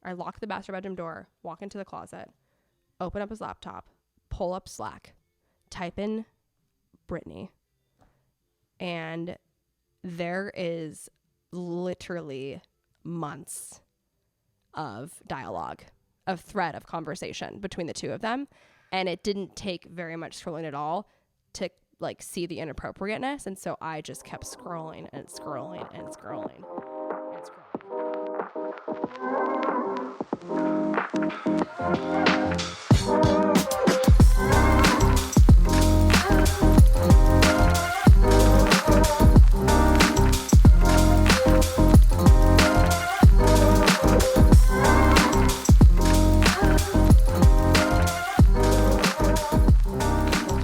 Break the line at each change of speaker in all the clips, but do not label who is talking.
I lock the master bedroom door, walk into the closet, open up his laptop, pull up Slack, type in Brittany, and there is literally months of dialogue, of thread of conversation between the two of them. And it didn't take very much scrolling at all to like see the inappropriateness. And so I just kept scrolling and scrolling and scrolling and scrolling.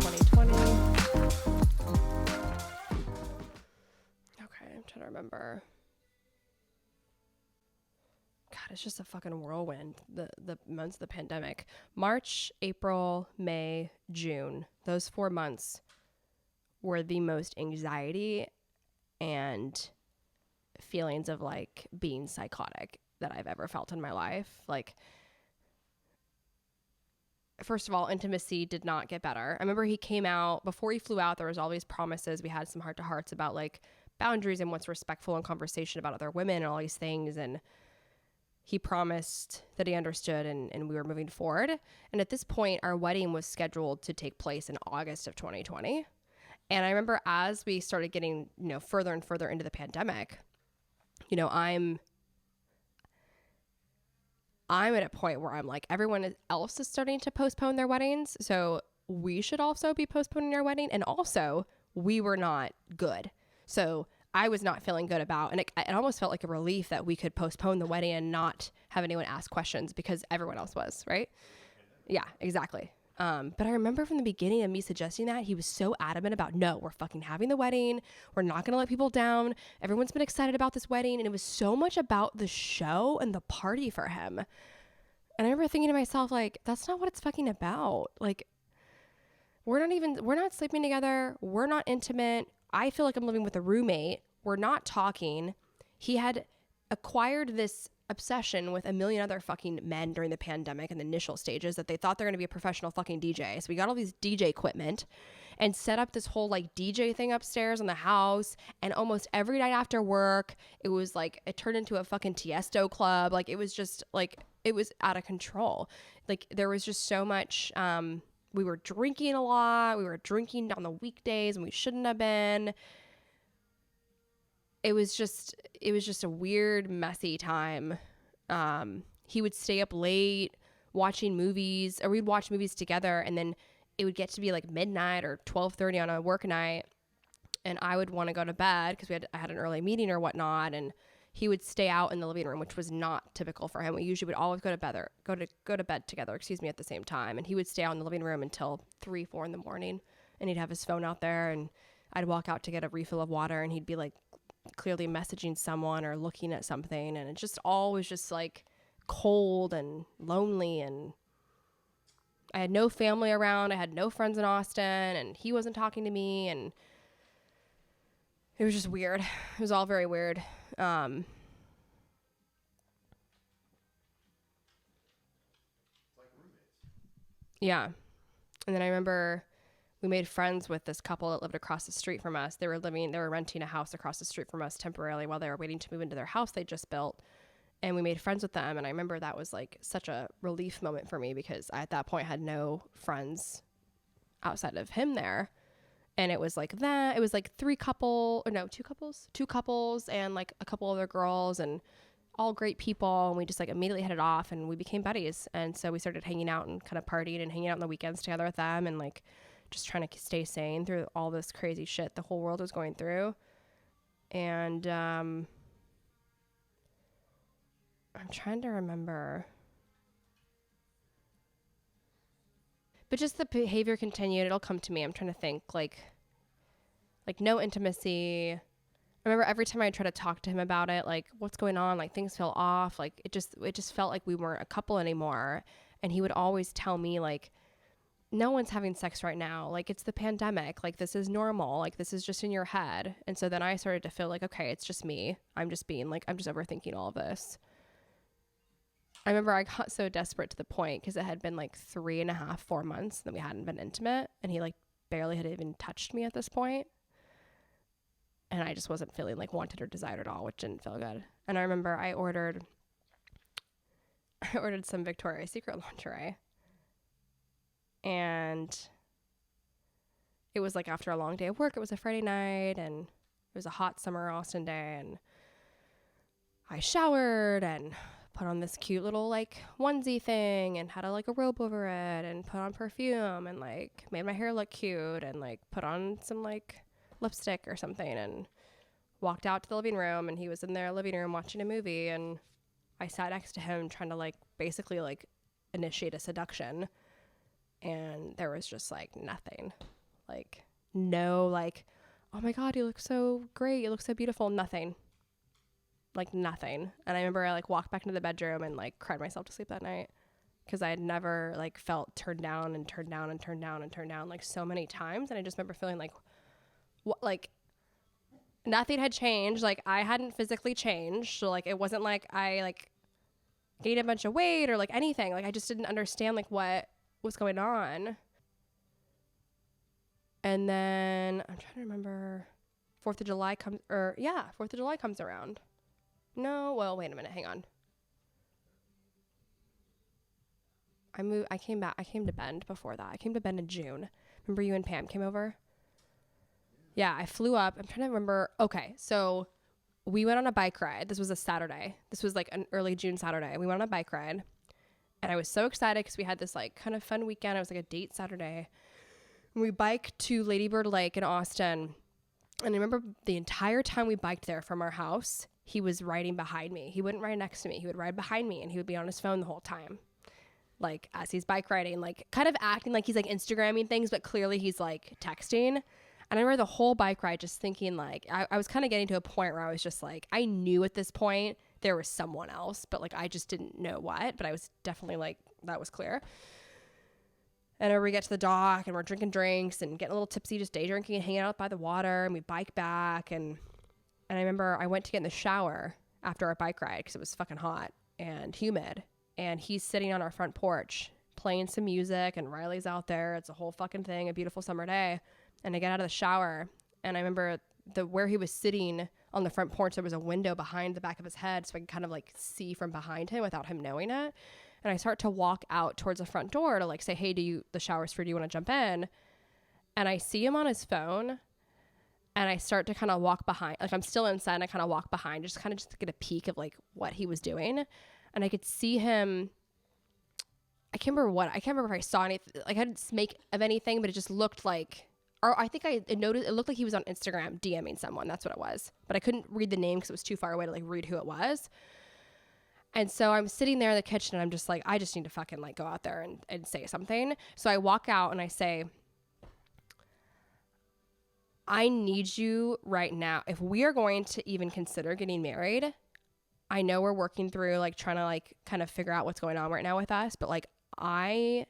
2020. Okay, I'm trying to remember. God, it's just a fucking whirlwind. The months of the pandemic. March, April, May, June. Those 4 months were the most anxiety and feelings of like being psychotic that I've ever felt in my life. Like, first of all, intimacy did not get better. I remember he came out, before he flew out, there was all these promises. We had some heart-to-hearts about like boundaries and what's respectful and conversation about other women and all these things. And he promised that he understood and we were moving forward. And at this point, our wedding was scheduled to take place in August of 2020. And I remember as we started getting, further and further into the pandemic, I'm at a point where I'm like, everyone else is starting to postpone their weddings. So we should also be postponing our wedding. And also, we were not good. So I was not feeling good about, and it almost felt like a relief that we could postpone the wedding and not have anyone ask questions because everyone else was, right? Yeah, exactly. But I remember from the beginning of me suggesting that, he was so adamant about, no, we're fucking having the wedding. We're not going to let people down. Everyone's been excited about this wedding. And it was so much about the show and the party for him. And I remember thinking to myself, like, that's not what it's fucking about. Like, we're not sleeping together. We're not intimate. I feel like I'm living with a roommate. We're not talking. He had acquired this obsession with a million other fucking men during the pandemic in the initial stages that they thought they're going to be a professional fucking DJ. So we got all these DJ equipment and set up this whole like DJ thing upstairs in the house. And almost every night after work, it was like, it turned into a fucking Tiesto club. Like it was just like, it was out of control. Like there was just so much, we were drinking a lot. We were drinking on the weekdays and we shouldn't have been. It was just a weird, messy time. He would stay up late watching movies, or we'd watch movies together, and then it would get to be like midnight or 12:30 on a work night, and I would want to go to bed because I had an early meeting or whatnot, and he would stay out in the living room, which was not typical for him. We usually would always go to bed together, at the same time, and he would stay out in the living room until 3, 4 in the morning, and he'd have his phone out there, and I'd walk out to get a refill of water, and he'd be like clearly messaging someone or looking at something, and it just all was just like cold and lonely, and I had no family around. I had no friends in Austin, and he wasn't talking to me, and it was just weird. It was all very weird. Like yeah. And then I remember we made friends with this couple that lived across the street from us. They were renting a house across the street from us temporarily while they were waiting to move into their house they just built. And we made friends with them. And I remember that was like such a relief moment for me because I, at that point, had no friends outside of him there. And it was like that. It was like two couples and like a couple other girls and all great people. And we just like immediately hit it off and we became buddies. And so we started hanging out and kind of partying and hanging out on the weekends together with them and like just trying to stay sane through all this crazy shit the whole world was going through. And I'm trying to remember. But just the behavior continued. It'll come to me. I'm trying to think like no intimacy. I remember every time I try to talk to him about it, like what's going on, like things feel off. Like it just felt like we weren't a couple anymore. And he would always tell me like, no one's having sex right now. Like it's the pandemic. Like this is normal. Like this is just in your head. And so then I started to feel like, okay, it's just me. I'm just overthinking all of this. I remember I got so desperate to the point because it had been like 3.5, 4 months that we hadn't been intimate, and he like barely had even touched me at this point. And I just wasn't feeling like wanted or desired at all, which didn't feel good. And I remember I ordered some Victoria's Secret lingerie, and it was like after a long day of work. It was a Friday night, and it was a hot summer Austin day, and I showered and put on this cute little like onesie thing and had a robe over it and put on perfume and like made my hair look cute and like put on some like lipstick or something and walked out to the living room, and he was in their living room watching a movie, and I sat next to him trying to like basically like initiate a seduction, and there was just like nothing, like no like, oh my God, you look so great, you look so beautiful, nothing. Like nothing. And I remember I like walked back into the bedroom and like cried myself to sleep that night because I had never like felt turned down and turned down and turned down and turned down like so many times. And I just remember feeling like what, like nothing had changed. Like I hadn't physically changed. So like it wasn't like I like gained a bunch of weight or like anything. Like I just didn't understand like what was going on. And then I'm trying to remember, 4th of July comes around. No, well, wait a minute, hang on. I came to Bend before that. I came to Bend in June. Remember you and Pam came over? Yeah, I flew up. I'm trying to remember. Okay, so we went on a bike ride. This was a Saturday. This was like an early June Saturday. We went on a bike ride, and I was so excited because we had this like kind of fun weekend. It was like a date Saturday. And we biked to Lady Bird Lake in Austin. And I remember the entire time we biked there from our house, he was riding behind me. He wouldn't ride next to me. He would ride behind me, and he would be on his phone the whole time. Like as he's bike riding, like kind of acting like he's like Instagramming things, but clearly he's like texting. And I remember the whole bike ride just thinking like, I was kind of getting to a point where I was just like, I knew at this point there was someone else, but like I just didn't know what, but I was definitely like, that was clear. And we get to the dock and we're drinking drinks and getting a little tipsy, just day drinking and hanging out by the water, and we bike back. And I remember I went to get in the shower after our bike ride because it was fucking hot and humid. And he's sitting on our front porch playing some music, and Riley's out there. It's a whole fucking thing, a beautiful summer day. And I get out of the shower, and I remember where he was sitting on the front porch, there was a window behind the back of his head, so I could kind of like see from behind him without him knowing it. And I start to walk out towards the front door to like say, hey, the shower's free, do you want to jump in? And I see him on his phone, and I start to kind of walk behind, like I'm still inside, and I kind of walk behind just to get a peek of like what he was doing. And I could see him, I can't remember if I saw anything, like I didn't make of anything, but it just looked like, or I think I noticed, it looked like he was on Instagram DMing someone. That's what it was. But I couldn't read the name because it was too far away to like read who it was. And so I'm sitting there in the kitchen, and I'm just like, I just need to fucking like go out there and say something. So I walk out and I say, I need you right now. If we are going to even consider getting married, I know we're working through like trying to like kind of figure out what's going on right now with us, but like I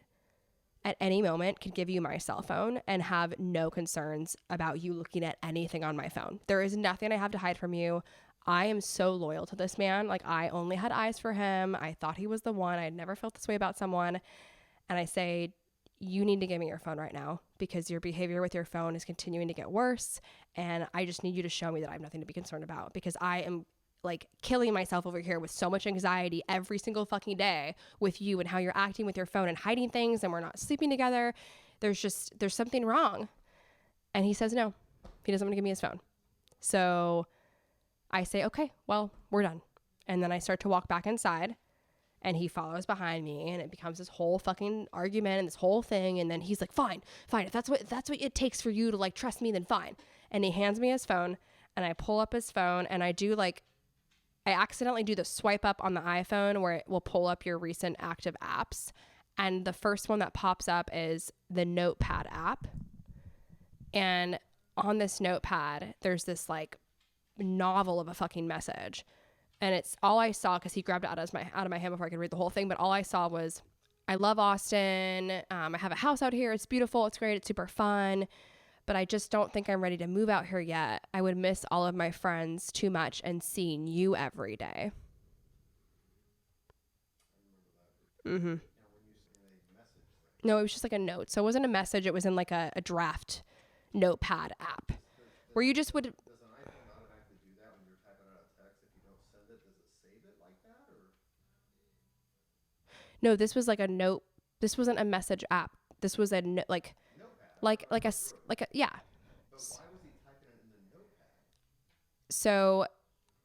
at any moment could give you my cell phone and have no concerns about you looking at anything on my phone. There is nothing I have to hide from you. I am so loyal to this man. Like I only had eyes for him. I thought he was the one. I had never felt this way about someone. And I say, you need to give me your phone right now because your behavior with your phone is continuing to get worse. And I just need you to show me that I have nothing to be concerned about, because I am like killing myself over here with so much anxiety every single fucking day with you and how you're acting with your phone and hiding things, and we're not sleeping together. There's something wrong. And he says no, he doesn't want to give me his phone. So I say, okay, well, we're done. And then I start to walk back inside, and he follows behind me, and it becomes this whole fucking argument and this whole thing. And then he's like, fine, if that's what it takes for you to like trust me, then fine. And he hands me his phone, and I pull up his phone, and I accidentally do the swipe up on the iPhone where it will pull up your recent active apps. And the first one that pops up is the Notepad app. And on this notepad, there's this like novel of a fucking message. And it's all I saw, because he grabbed it out of my hand before I could read the whole thing. But all I saw was, I love Austin. I have a house out here. It's beautiful. It's great. It's super fun. But I just don't think I'm ready to move out here yet. I would miss all of my friends too much and seeing you every day. Mm-hmm. No, it was just like a note. So it wasn't a message. It was in like a draft notepad app where you just would.
Does an iPhone automatically do that when you're typing out a text? If you don't send it, does it save it like that? Or
No, this was like a note. This wasn't a message app. This was a like
notepad?
like a yeah.
But why was he typing it in the notepad?
So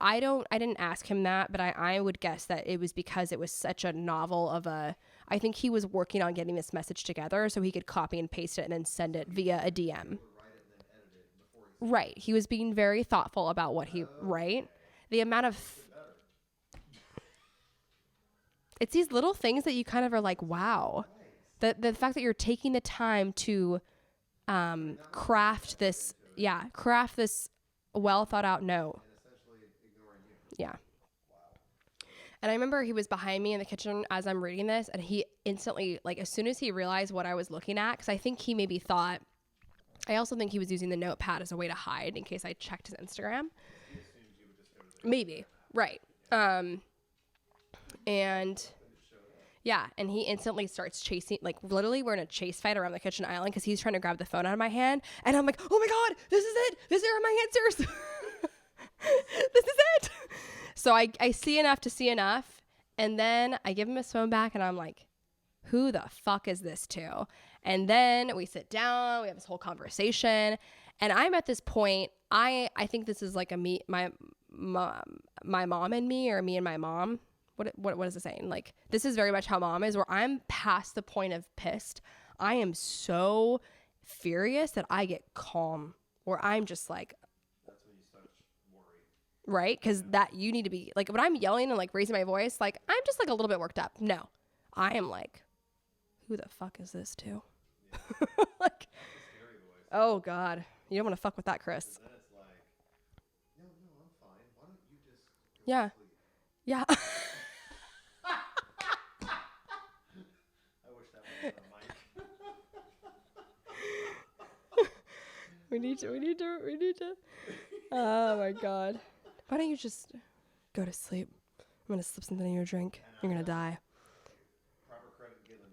I didn't ask him that, but I would guess that it was because it was such a novel of a. I think he was working on getting this message together so he could copy and paste it and then send it via a DM. Right. He was being very thoughtful about what he, right? The amount of, it's these little things that you kind of are like, wow. The fact that you're taking the time to craft this well thought out note. Yeah. And I remember he was behind me in the kitchen as I'm reading this, and he instantly, like, as soon as he realized what I was looking at, because I think he maybe thought, I also think he was using the notepad as a way to hide in case I checked his Instagram. Maybe. Right. And yeah, and he instantly starts chasing, like, literally we're in a chase fight around the kitchen island because he's trying to grab the phone out of my hand, and I'm like, oh my God, this is it. These are my answers. This is it. So I see enough to see enough, and then I give him his phone back, and I'm like, who the fuck is this to? And then we sit down, we have this whole conversation, and I'm at this point, I think this is like my mom and me, or me and my mom. What is it saying? Like, this is very much how mom is, where I'm past the point of pissed. I am so furious that I get calm, where I'm just like, right? Because that you need to be like, when I'm yelling and like raising my voice, like I'm just like a little bit worked up. No, I am like, who the fuck is this to? Like, oh God, you don't want to fuck with that, Kris.
Then it's like, no, I'm fine. Why don't you just go
Yeah.
to sleep?
Yeah.
I wish that was on mic.
we need to. Oh my God. Why don't you just go to sleep? I'm going to slip something in your drink. You're going to die.
Proper credit given.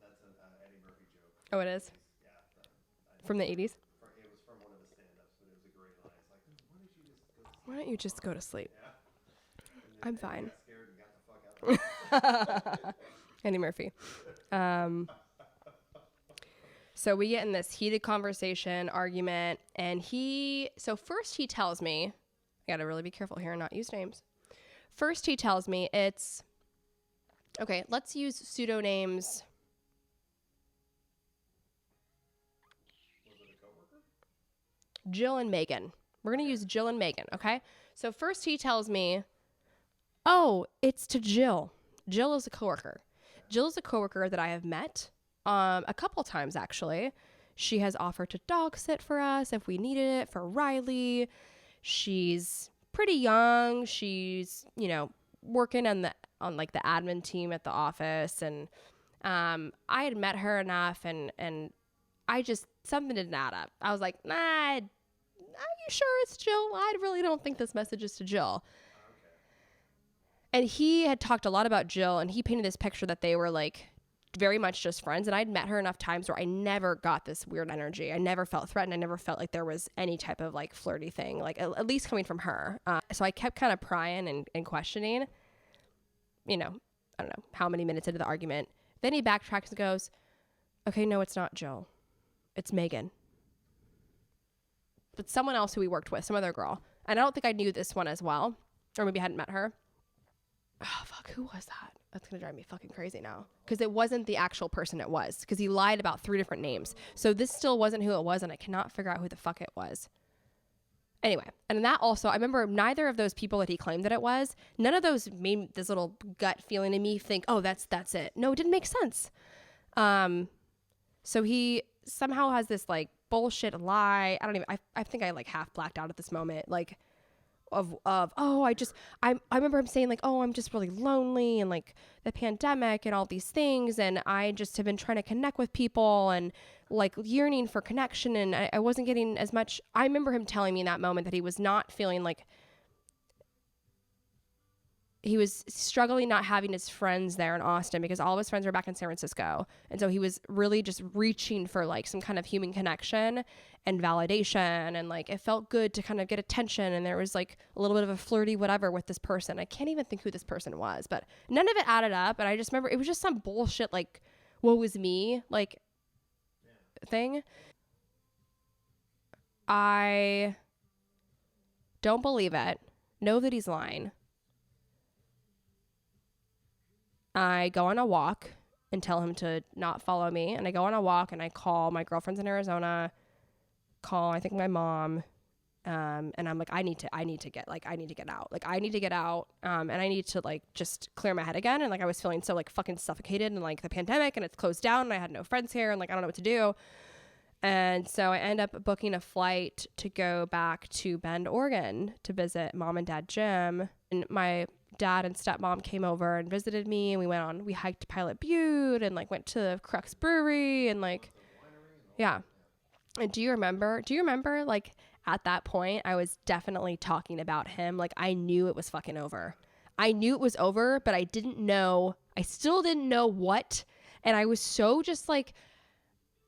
That's an Eddie Murphy joke.
Oh, it is?
Yeah.
From the 80s?
It was from one of his stand-ups, but it was a great line. It's like, why don't you just go to sleep?
Why don't you just go to sleep?
Yeah.
I'm fine.
Got scared and got the fuck out.
Eddie Murphy. So we get in this heated conversation, argument, and first he tells me, I gotta really be careful here and not use names. First he tells me okay, let's use pseudonames.
Was it a coworker?
Jill and Megan. We're gonna use Jill and Megan, okay? So first he tells me, oh, it's to Jill. Jill is a coworker. Jill is a coworker that I have met a couple times, actually. She has offered to dog sit for us if we needed it for Riley. She's pretty young. She's, working on the admin team at the office. And I had met her enough, and I just, something didn't add up. I was like, nah, are you sure it's Jill? I really don't think this message is to Jill. And he had talked a lot about Jill, and he painted this picture that they were like very much just friends. And I'd met her enough times where I never got this weird energy. I never felt threatened. I never felt like there was any type of like flirty thing, like at least coming from her. So I kept kind of prying and questioning, I don't know how many minutes into the argument. Then he backtracks and goes, okay, no, it's not Jill. It's Megan. But someone else who we worked with, some other girl. And I don't think I knew this one as well, or maybe I hadn't met her. Oh, fuck, who was that? That's going to drive me fucking crazy now. Because it wasn't the actual person it was. Because he lied about 3 different names. So this still wasn't who it was, and I cannot figure out who the fuck it was. Anyway, and that also, I remember neither of those people that he claimed that it was, none of those made this little gut feeling in me think, oh, that's it. No, it didn't make sense. So he somehow has this like bullshit lie. I think I like half blacked out at this moment. Like, I remember him saying like, oh, I'm just really lonely and like the pandemic and all these things. And I just have been trying to connect with people and like yearning for connection. And I wasn't getting as much. I remember him telling me in that moment that he was not feeling like he was struggling not having his friends there in Austin because all of his friends were back in San Francisco. And so he was really just reaching for like some kind of human connection and validation. And like, it felt good to kind of get attention. And there was like a little bit of a flirty whatever with this person. I can't even think who this person was, but none of it added up. And I just remember it was just some bullshit, like, woe is me, like thing. I don't believe it. Know that he's lying. I go on a walk and tell him to not follow me. And I go on a walk and I call my girlfriends in Arizona, I think my mom. And I'm like, I need to get out. Like, I need to get out. And I need to like, just clear my head again. And like, I was feeling so like fucking suffocated and like the pandemic and it's closed down and I had no friends here and like, I don't know what to do. And so I end up booking a flight to go back to Bend, Oregon to visit mom and dad Jim. And my dad and stepmom came over and visited me, and we hiked Pilot Butte and like went to Crux Brewery and like, yeah. And do you remember like at that point I was definitely talking about him. Like I knew it was fucking over. I knew it was over, but I still didn't know what. And I was so just like,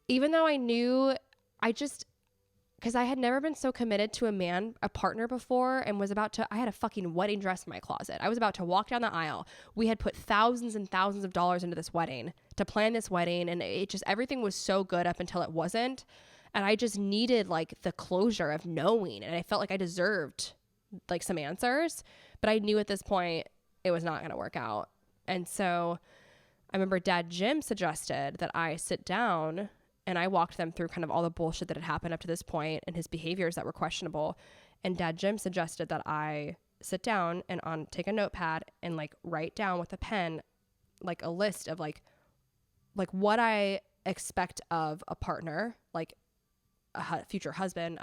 even though I knew, because I had never been so committed to a partner before, and I had a fucking wedding dress in my closet. I was about to walk down the aisle. We had put thousands and thousands of dollars into this wedding, to plan this wedding, and everything was so good up until it wasn't. And I just needed like the closure of knowing, and I felt like I deserved like some answers, but I knew at this point it was not going to work out. And so I remember Dad Jim suggested that I sit down, and I walked them through kind of all the bullshit that had happened up to this point and his behaviors that were questionable. And Dad Jim suggested that I sit down and take a notepad and like write down with a pen, like a list of like what I expect of a partner, like a future husband,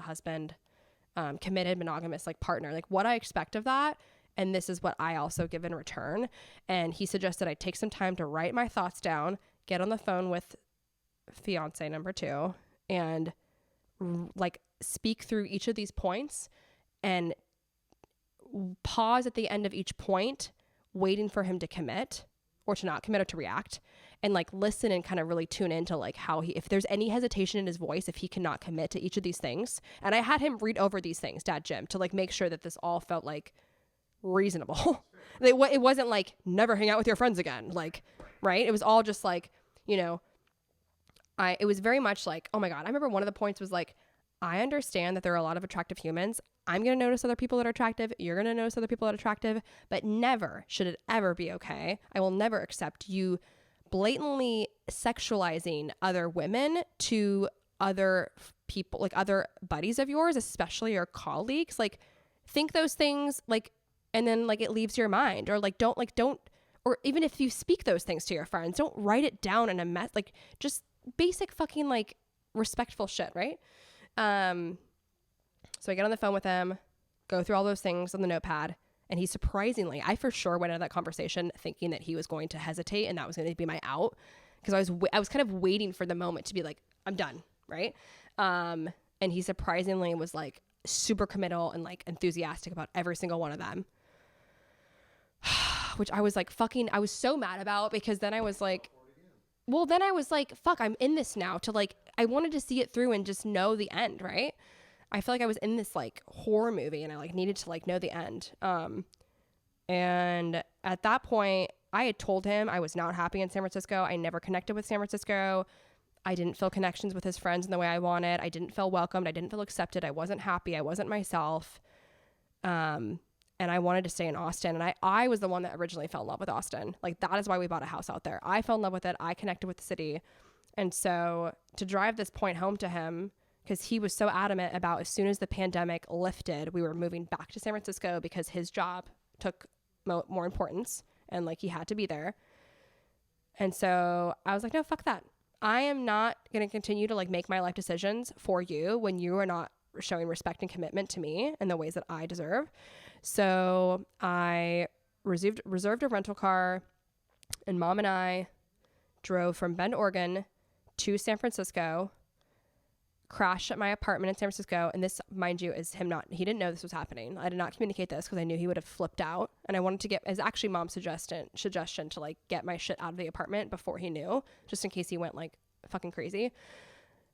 committed, monogamous, like partner, like what I expect of that. And this is what I also give in return. And he suggested I take some time to write my thoughts down, get on the phone with fiance number 2 and like speak through each of these points and pause at the end of each point, waiting for him to commit or to not commit or to react, and like listen and kind of really tune into like how if there's any hesitation in his voice, if he cannot commit to each of these things. And I had him read over these things, Dad Jim, to like make sure that this all felt like reasonable. It wasn't like never hang out with your friends again, like, right? It was all just like, you know, it was very much like, oh my God. I remember one of the points was like, I understand that there are a lot of attractive humans. I'm going to notice other people that are attractive. You're going to notice other people that are attractive, but never should it ever be okay. I will never accept you blatantly sexualizing other women to other people, like other buddies of yours, especially your colleagues. Like think those things, like, and then like it leaves your mind, or like don't, or even if you speak those things to your friends, don't write it down in a mess, like just basic fucking like respectful shit, right? So I get on the phone with him, go through all those things on the notepad, and he surprisingly, I for sure went into that conversation thinking that he was going to hesitate and that was going to be my out, because I was kind of waiting for the moment to be like, I'm done, right? And he surprisingly was like super committal and like enthusiastic about every single one of them, which I was like I was so mad about, because then I was like, fuck, I'm in this now, to like, I wanted to see it through and just know the end, right? I feel like I was in this like horror movie and I like needed to like know the end. And at that point I had told him I was not happy in San Francisco. I never connected with San Francisco. I didn't feel connections with his friends in the way I wanted. I didn't feel welcomed. I didn't feel accepted. I wasn't happy. I wasn't myself. And I wanted to stay in Austin. And I was the one that originally fell in love with Austin. Like that is why we bought a house out there. I fell in love with it. I connected with the city. And so to drive this point home to him, because he was so adamant about as soon as the pandemic lifted, we were moving back to San Francisco because his job took more importance and like he had to be there. And so I was like, no, fuck that. I am not going to continue to like make my life decisions for you when you are not showing respect and commitment to me in the ways that I deserve. So I reserved a rental car, and Mom and I drove from Bend, Oregon to San Francisco, crashed at my apartment in San Francisco. And this, mind you, is him not, he didn't know this was happening. I did not communicate this because I knew he would have flipped out. And I wanted to get, as actually mom's suggestion to like get my shit out of the apartment before he knew, just in case he went like fucking crazy.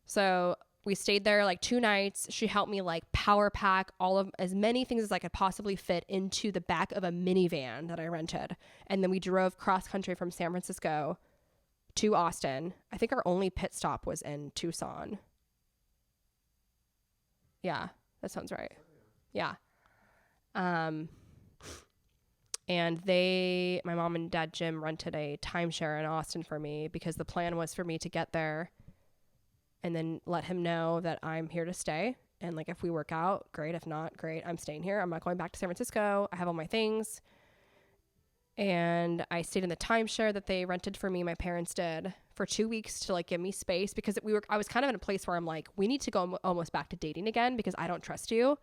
So we stayed there like 2 nights. She helped me like power pack all of as many things as I could possibly fit into the back of a minivan that I rented. And then we drove cross country from San Francisco to Austin. I think our only pit stop was in Tucson. Yeah, that sounds right. Yeah. And my mom and dad Jim rented a timeshare in Austin for me because the plan was for me to get there and then let him know that I'm here to stay. And like, if we work out, great. If not, great. I'm staying here. I'm not going back to San Francisco. I have all my things. And I stayed in the timeshare that they rented for me. My parents did for 2 weeks to like give me space because I was kind of in a place where I'm like, we need to go almost back to dating again because I don't trust you.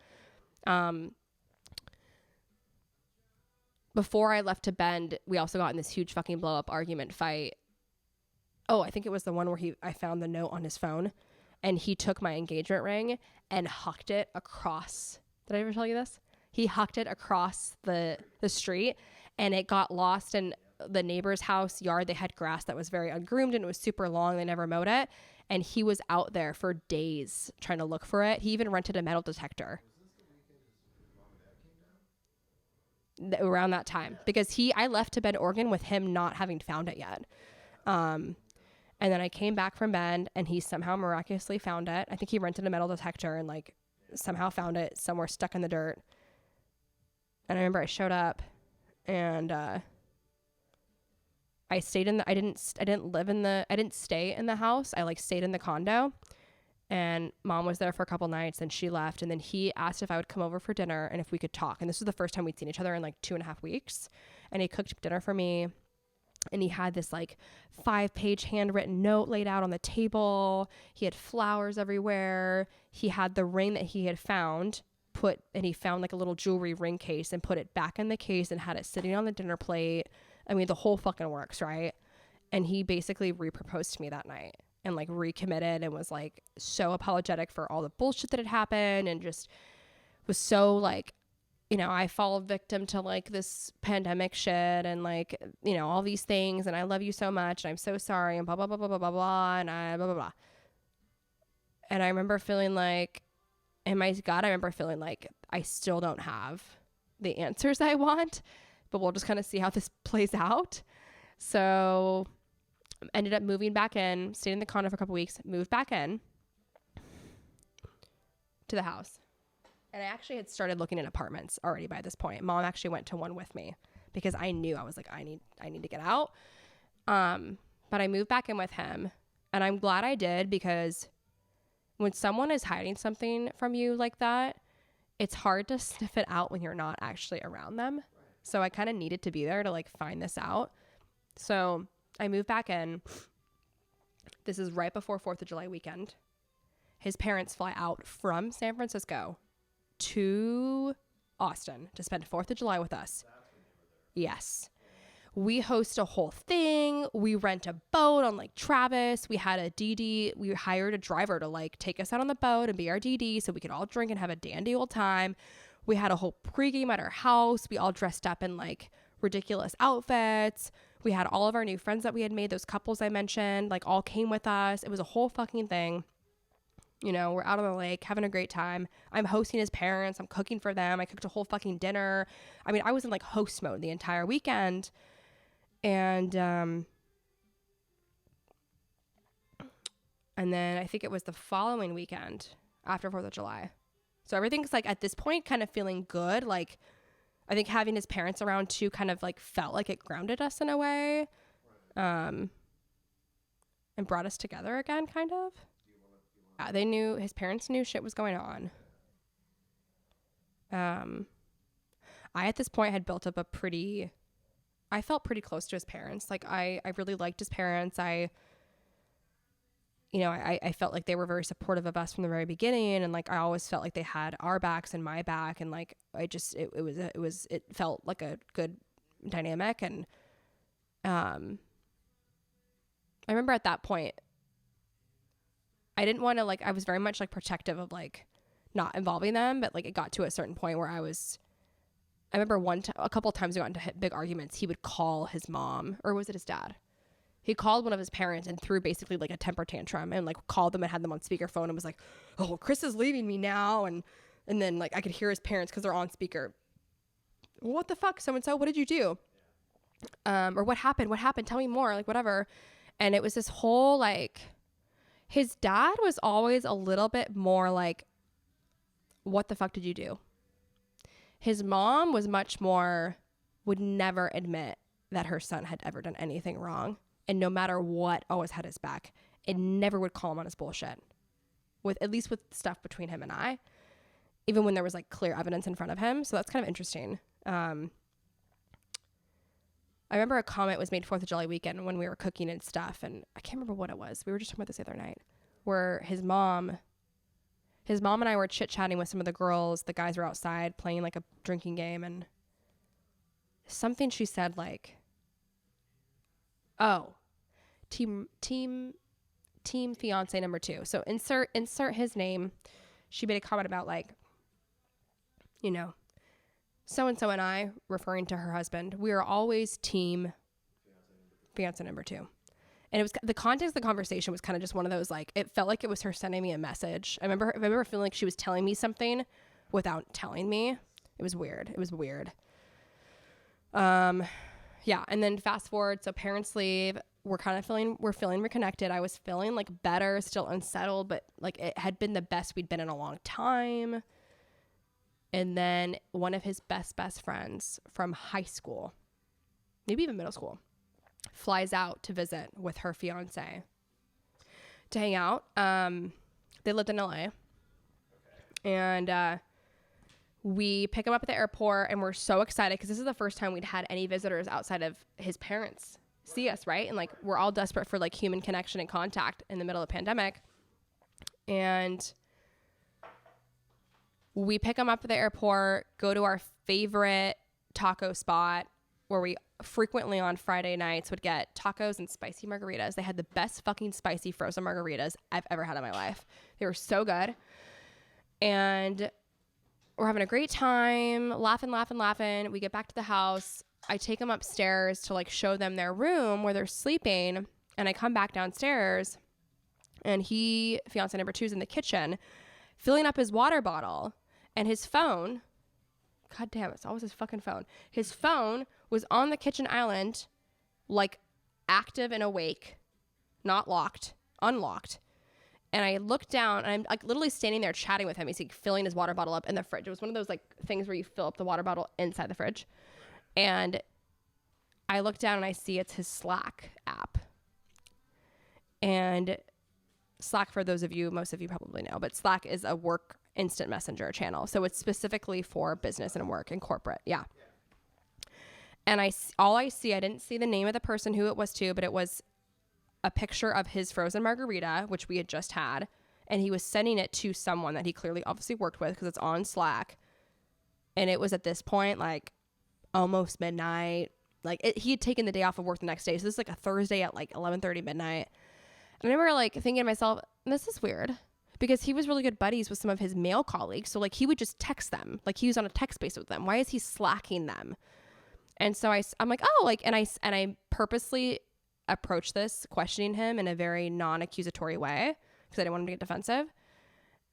Before I left to Bend, we also got in this huge fucking blow up argument fight. Oh, I think it was the one where I found the note on his phone and he took my engagement ring and hucked it across. Did I ever tell you this? He hucked it across the street and it got lost in the neighbor's house yard. They had grass that was very ungroomed and it was super long. They never mowed it. And he was out there for days trying to look for it. He even rented a metal detector. Around that time because I left to Bend, Oregon with him not having found it yet. And then I came back from Bend and he somehow miraculously found it. I think he rented a metal detector and like somehow found it somewhere stuck in the dirt. And I remember I showed up and I stayed I didn't stay in the house. I like stayed in the condo and mom was there for a couple nights and she left. And then he asked if I would come over for dinner and if we could talk. And this was the first time we'd seen each other in like 2.5 weeks. And he cooked dinner for me. And he had this like 5-page handwritten note laid out on the table. He had flowers everywhere. He had the ring that he had found and he found like a little jewelry ring case and put it back in the case and had it sitting on the dinner plate. I mean, the whole fucking works, right? And he basically re-proposed to me that night and like recommitted and was like so apologetic for all the bullshit that had happened and just was so like, you know, I fall victim to like this pandemic shit and like, you know, all these things and I love you so much and I'm so sorry and blah, blah, blah, blah, blah, blah, blah, and I blah, blah, blah. And I remember feeling like, and my God, I remember feeling like I still don't have the answers I want, but we'll just kind of see how this plays out. So ended up moving back in, stayed in the condo for a couple weeks, moved back in to the house. And I actually had started looking at apartments already by this point. Mom actually went to one with me because I knew I was like, I need to get out. But I moved back in with him and I'm glad I did because when someone is hiding something from you like that, it's hard to sniff it out when you're not actually around them. So I kind of needed to be there to like find this out. So I moved back in. This is right before 4th of July weekend. His parents fly out from San Francisco to Austin to spend 4th of July with us. Yes. We host a whole thing. We rent a boat on Lake Travis. We had a DD. We hired a driver to like take us out on the boat and be our DD so we could all drink and have a dandy old time. We had a whole pregame at our house. We all dressed up in like ridiculous outfits. We had all of our new friends that we had made, those couples I mentioned, like all came with us. It was a whole fucking thing. You know, we're out on the lake having a great time. I'm hosting his parents. I'm cooking for them. I cooked a whole fucking dinner. I mean, I was in like host mode the entire weekend. And then I think it was the following weekend after 4th of July. So everything's like at this point kind of feeling good. Like I think having his parents around too kind of like felt like it grounded us in a way. And brought us together again, kind of. His parents knew shit was going on. I at this point had built up I felt pretty close to his parents. Like I really liked his parents. I felt like they were very supportive of us from the very beginning. And like, I always felt like they had our backs and my back. And like, it felt like a good dynamic. And, I remember at that point, I didn't want to like, I was very much like protective of like not involving them, but like it got to a certain point where I remember a couple of times we got into big arguments. He would call his mom, or was it his dad? He called one of his parents and threw basically like a temper tantrum and like called them and had them on speakerphone and was like, oh, Kris is leaving me now. And then like I could hear his parents because they're on speaker. What the fuck? So-and-so, what did you do? Or what happened? What happened? Tell me more, like whatever. And it was this whole like, his dad was always a little bit more like, what the fuck did you do? His mom was much more, would never admit that her son had ever done anything wrong. And no matter what, always had his back. And never would call him on his bullshit. At least with stuff between him and I. Even when there was like clear evidence in front of him. So that's kind of interesting. I remember a comment was made 4th of July weekend when we were cooking and stuff. And I can't remember what it was. We were just talking about this the other night. Where his mom and I were chit-chatting with some of the girls. The guys were outside playing like a drinking game. And something she said like, oh, team fiance number 2. So insert his name. She made a comment about like, you know, so-and-so and I, referring to her husband, we are always team fiance number 2. And it was the context of the conversation was kind of just one of those, like, it felt like it was her sending me a message. I remember feeling like she was telling me something without telling me. It was weird. Yeah. And then fast forward. So parents leave. We're feeling reconnected. I was feeling like better, still unsettled, but like it had been the best we'd been in a long time. And then one of his best friends from high school, maybe even middle school, flies out to visit with her fiance to hang out. They lived in LA. And we pick him up at the airport and we're so excited because this is the first time we'd had any visitors outside of his parents see us, right? And like we're all desperate for like human connection and contact in the middle of the pandemic. And we pick him up at the airport, go to our favorite taco spot where we frequently on Friday nights would get tacos and spicy margaritas. They had the best fucking spicy frozen margaritas I've ever had in my life. They were so good. And we're having a great time, laughing. We get back to the house. I take them upstairs to like show them their room where they're sleeping. And I come back downstairs and fiance number 2 is in the kitchen filling up his water bottle and his phone. God damn, it's always his fucking phone. His phone was on the kitchen island, like active and awake, not locked, unlocked. And I look down and I'm like literally standing there chatting with him. He's like filling his water bottle up in the fridge. It was one of those like things where you fill up the water bottle inside the fridge. And I look down and I see it's his Slack app. And Slack, for those of you, most of you probably know, but Slack is a work instant messenger channel. So it's specifically for business and work and corporate. Yeah. And I didn't see the name of the person who it was to, but it was a picture of his frozen margarita, which we had just had. And he was sending it to someone that he clearly obviously worked with because it's on Slack. And it was at this point, like almost midnight. Like he had taken the day off of work the next day. So this is like a Thursday at like 11:30 midnight. And I remember like thinking to myself, this is weird because he was really good buddies with some of his male colleagues. So like he would just text them, like he was on a text base with them. Why is he slacking them? And so I'm like, oh, like, and I purposely approached this questioning him in a very non-accusatory way because I didn't want him to get defensive.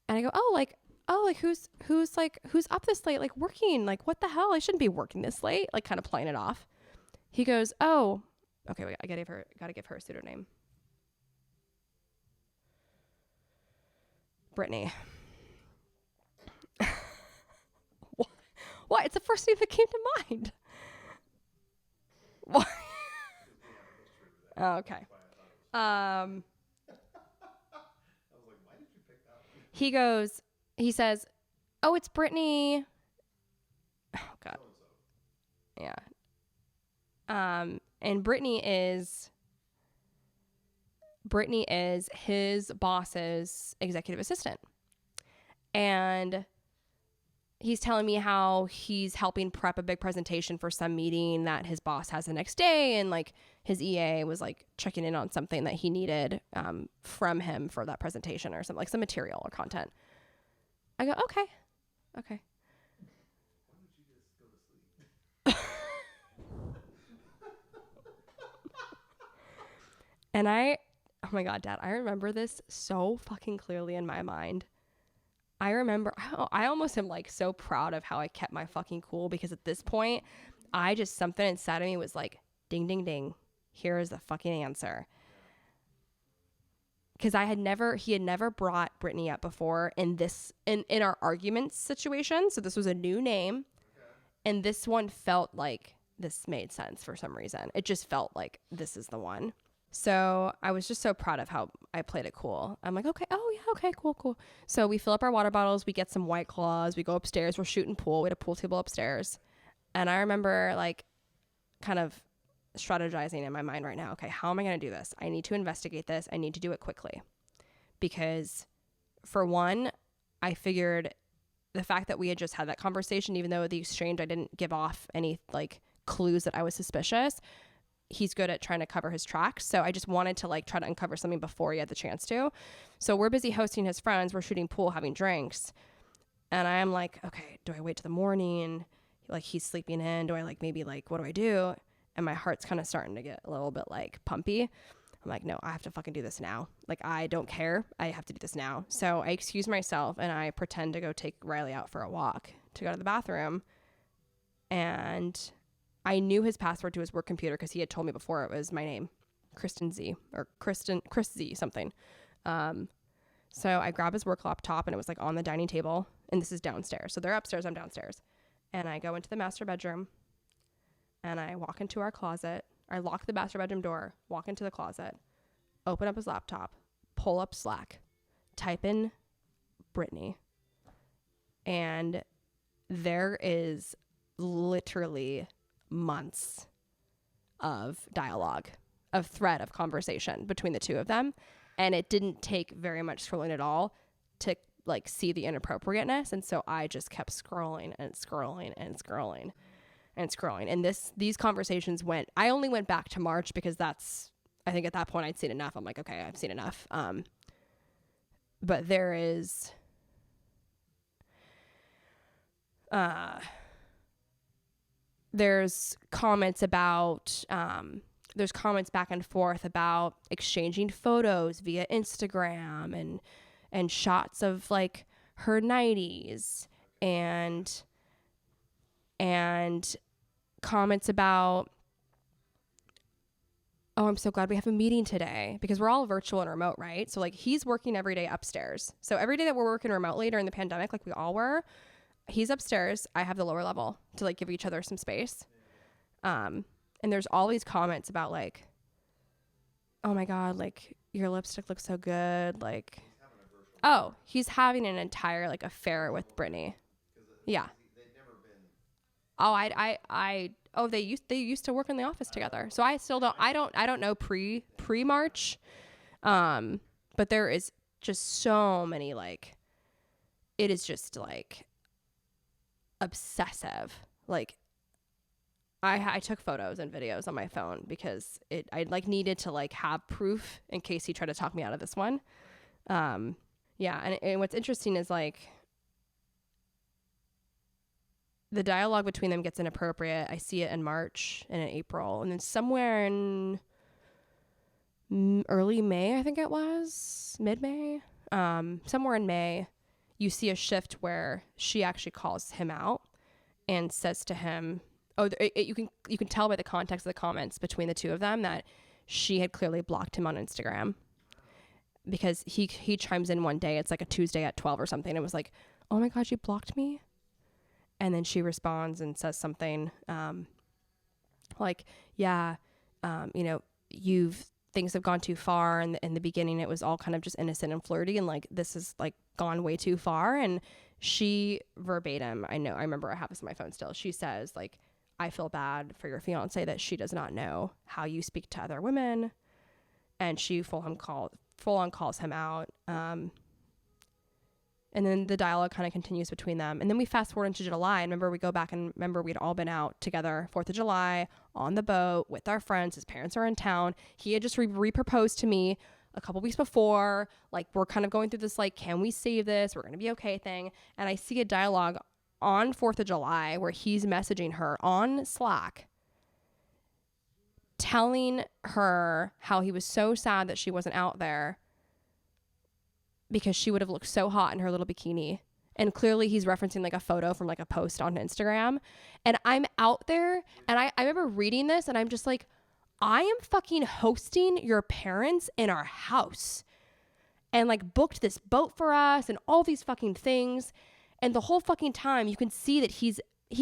And I go, who's up this late, like working, like what the hell? I shouldn't be working this late, like kind of playing it off. He goes, oh, okay, wait, I gotta give her a pseudonym. Brittany. What? It's the first name that came to mind. What? Oh, okay.
I was like, why did you pick that?
He says, oh, it's Brittany. Oh, God. Yeah. And Brittany is his boss's executive assistant. And he's telling me how he's helping prep a big presentation for some meeting that his boss has the next day. And like his EA was like checking in on something that he needed from him for that presentation or something, like some material or content. I go, okay.
Why don't you just go to sleep?
And oh my God, Dad, I remember this so fucking clearly in my mind. I remember, I almost am like so proud of how I kept my fucking cool, because at this point, something inside of me was like, ding, ding, ding. Here is the fucking answer. Because he had never brought Brittany up before in our arguments situation. So this was a new name. Okay. And this one felt like this made sense for some reason. It just felt like this is the one. So I was just so proud of how I played it cool. I'm like, okay, oh yeah, okay, cool. So we fill up our water bottles, we get some White Claws, we go upstairs, we're shooting pool. We had a pool table upstairs. And I remember like kind of strategizing in my mind right now, okay, how am I going to do this? I need to investigate this. I need to do it quickly. Because for one, I figured the fact that we had just had that conversation, even though the exchange, I didn't give off any like clues that I was suspicious, he's good at trying to cover his tracks. So I just wanted to like try to uncover something before he had the chance to. So we're busy hosting his friends. We're shooting pool, having drinks. And I'm like, okay, do I wait till the morning? Like he's sleeping in. Do I like, maybe like, what do I do? And my heart's kind of starting to get a little bit like pumpy. I'm like, no, I have to fucking do this now. Like, I don't care. I have to do this now. So I excuse myself and I pretend to go take Riley out for a walk to go to the bathroom. And I knew his password to his work computer because he had told me before it was my name, Kris Z something. So I grab his work laptop and it was like on the dining table, and this is downstairs. So they're upstairs, I'm downstairs. And I go into the master bedroom and I walk into our closet. I lock the master bedroom door, walk into the closet, open up his laptop, pull up Slack, type in Brittany. And there is literally months of dialogue, of thread of conversation between the two of them. And it didn't take very much scrolling at all to like see the inappropriateness. And so I just kept scrolling and scrolling and scrolling and scrolling. And these conversations I only went back to March because I think at that point I'd seen enough. I'm like, okay, I've seen enough. But there's comments back and forth about exchanging photos via Instagram and shots of like her 90s and comments about, oh, I'm so glad we have a meeting today, because we're all virtual and remote, right? So like he's working every day upstairs. So every day that we're working remotely during the pandemic, like we all were, he's upstairs. I have the lower level to like give each other some space. And there's all these comments about like, oh my God, like your lipstick looks so good. Like, oh, he's having an entire like affair with Brittany. Yeah. Oh, they used to work in the office together. So I still don't know pre-March. But there is just so many like, it is just like obsessive. Like I took photos and videos on my phone because I like needed to like have proof in case he tried to talk me out of this one. Yeah. And what's interesting is like the dialogue between them gets inappropriate. I see it in March and in April, and then somewhere in early May, I think it was mid-May, somewhere in May, you see a shift where she actually calls him out and says to him, you can tell by the context of the comments between the two of them that she had clearly blocked him on Instagram, because he chimes in one day, it's like a Tuesday at 12 or something, and was like, oh my God, you blocked me? And then she responds and says something like, yeah, things have gone too far. And in the beginning, it was all kind of just innocent and flirty. And like, this has like gone way too far. And she verbatim, I remember I have this on my phone still. She says like, I feel bad for your fiance that she does not know how you speak to other women. And she full on calls him out. And then the dialogue kind of continues between them. And then we fast forward into July. And remember, we go back and remember we'd all been out together 4th of July on the boat with our friends. His parents are in town. He had just re-proposed to me a couple weeks before. Like, we're kind of going through this, like, can we save this? We're going to be okay thing. And I see a dialogue on 4th of July where he's messaging her on Slack, telling her how he was so sad that she wasn't out there because she would have looked so hot in her little bikini. And clearly he's referencing like a photo from like a post on Instagram. And I'm out there and I remember reading this and I'm just like, I am fucking hosting your parents in our house and like booked this boat for us and all these fucking things. And the whole fucking time you can see that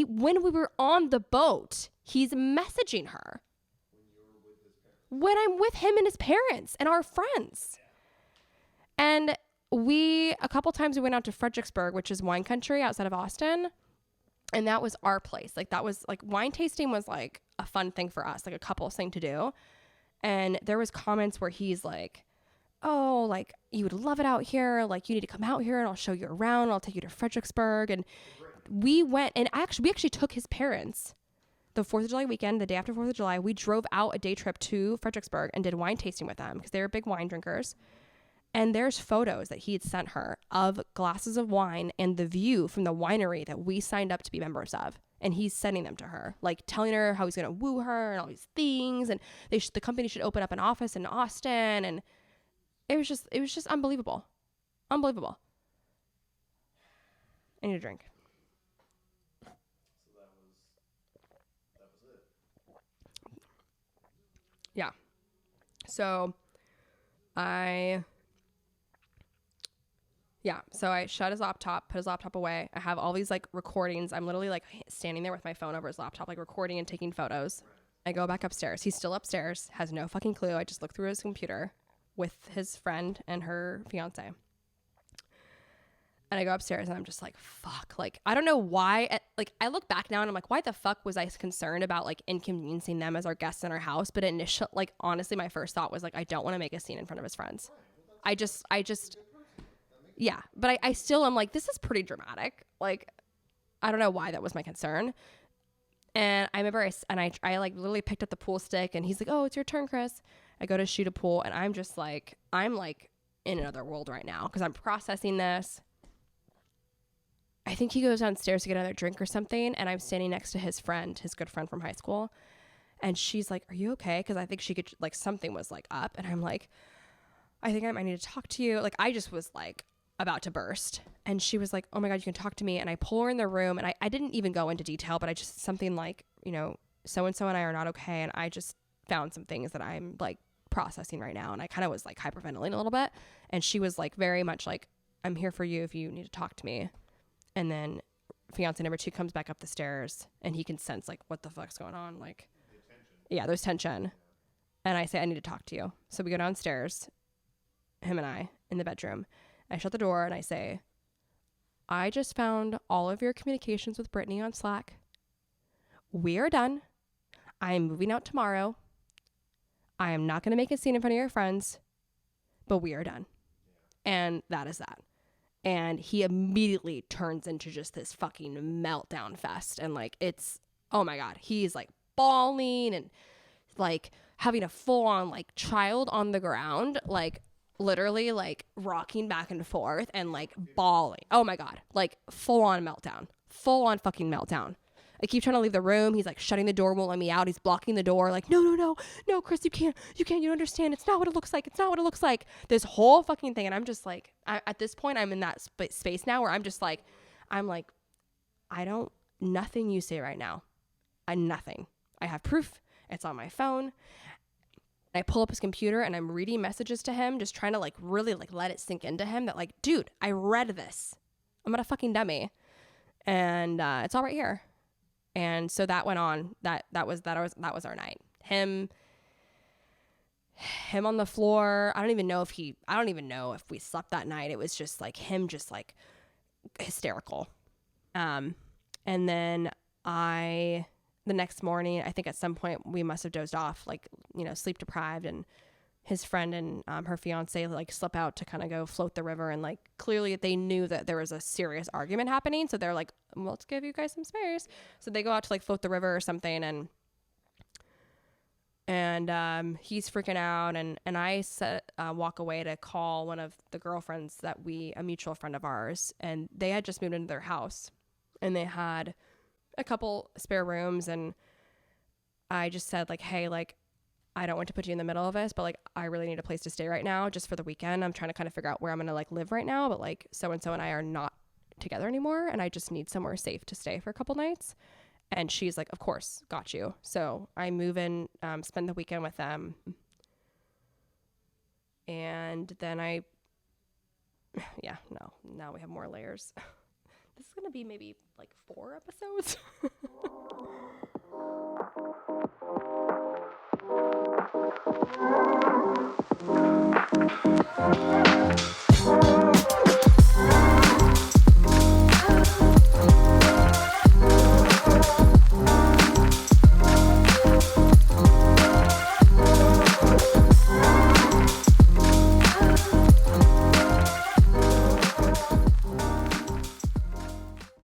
when we were on the boat, he's messaging her. When I'm with him and his parents and our friends. And a couple times we went out to Fredericksburg, which is wine country outside of Austin. And that was our place. Like, that was like, wine tasting was like a fun thing for us, like a couples thing to do. And there was comments where he's like, oh, like, you would love it out here. Like, you need to come out here and I'll show you around. I'll take you to Fredericksburg. And we went and we actually took his parents the 4th of July weekend, the day after 4th of July. We drove out a day trip to Fredericksburg and did wine tasting with them because they were big wine drinkers. And there's photos that he had sent her of glasses of wine and the view from the winery that we signed up to be members of. And he's sending them to her, like telling her how he's going to woo her and all these things. And the company should open up an office in Austin. And it was just unbelievable. Unbelievable. I need a drink.
So that was it.
Yeah. So I shut his laptop, put his laptop away. I have all these like recordings. I'm literally like standing there with my phone over his laptop, like recording and taking photos. I go back upstairs. He's still upstairs, has no fucking clue. I just look through his computer with his friend and her fiance. And I go upstairs and I'm just like, fuck. Like, I don't know why. Like, I look back now and I'm like, why the fuck was I concerned about like inconveniencing them as our guests in our house? But initially, like, honestly, my first thought was like, I don't want to make a scene in front of his friends. I just, yeah. But I still am like, this is pretty dramatic. Like, I don't know why that was my concern. And I remember I like literally picked up the pool stick and he's like, oh, it's your turn, Kris. I go to shoot a pool and I'm just like, I'm like in another world right now because I'm processing this. I think he goes downstairs to get another drink or something. And I'm standing next to his friend, his good friend from high school. And she's like, are you okay? Because I think she could, like, something was like up. And I'm like, I think I might need to talk to you. Like, I just was like about to burst. And she was like, oh my God, you can talk to me. And I pull her in the room and I didn't even go into detail, but I just something like, you know, so-and-so and I are not okay. And I just found some things that I'm like processing right now. And I kind of was like hyperventilating a little bit. And she was like very much like, I'm here for you if you need to talk to me. And then fiance number 2 comes back up the stairs and he can sense like what the fuck's going on. Like, yeah, there's tension. And I say, I need to talk to you. So we go downstairs, him and I, in the bedroom. I shut the door and I say, I just found all of your communications with Brittany on Slack. We are done. I am moving out tomorrow. I am not going to make a scene in front of your friends, but we are done. And that is that. And he immediately turns into just this fucking meltdown fest. And like, it's, oh my God, he's like bawling and like having a full on like child on the ground, like literally like rocking back and forth and like bawling. Oh my God, like full on meltdown, full on fucking meltdown. I keep trying to leave the room. He's like shutting the door, won't let me out. He's blocking the door. Like, no, Kris, you can't, you don't understand. It's not what it looks like. It's not what it looks like. This whole fucking thing. And I'm just like, at this point, I'm in that space now where I'm just like, nothing you say right now. Nothing. I have proof. It's on my phone. I pull up his computer and I'm reading messages to him, just trying to like really like let it sink into him that like, dude, I read this. I'm not a fucking dummy. And it's all right here. And so that went on. That was our night. Him on the floor. I don't even know if we slept that night. It was just like him just like hysterical. And then the next morning, I think at some point we must have dozed off, like, you know, sleep deprived. And his friend and her fiance like slip out to kind of go float the river, and like clearly they knew that there was a serious argument happening, so they're like, well, let's give you guys some space. So they go out to like float the river or something, and he's freaking out, and I walk away to call one of the girlfriends that a mutual friend of ours, and they had just moved into their house and they had a couple spare rooms, and I just said like, hey, like, I don't want to put you in the middle of this, but like, I really need a place to stay right now just for the weekend. I'm trying to kind of figure out where I'm going to like live right now, but like so-and-so and I are not together anymore, and I just need somewhere safe to stay for a couple nights. And she's like, of course, got you. So I move in, spend the weekend with them. And then now we have more layers. This is going to be maybe like 4 episodes.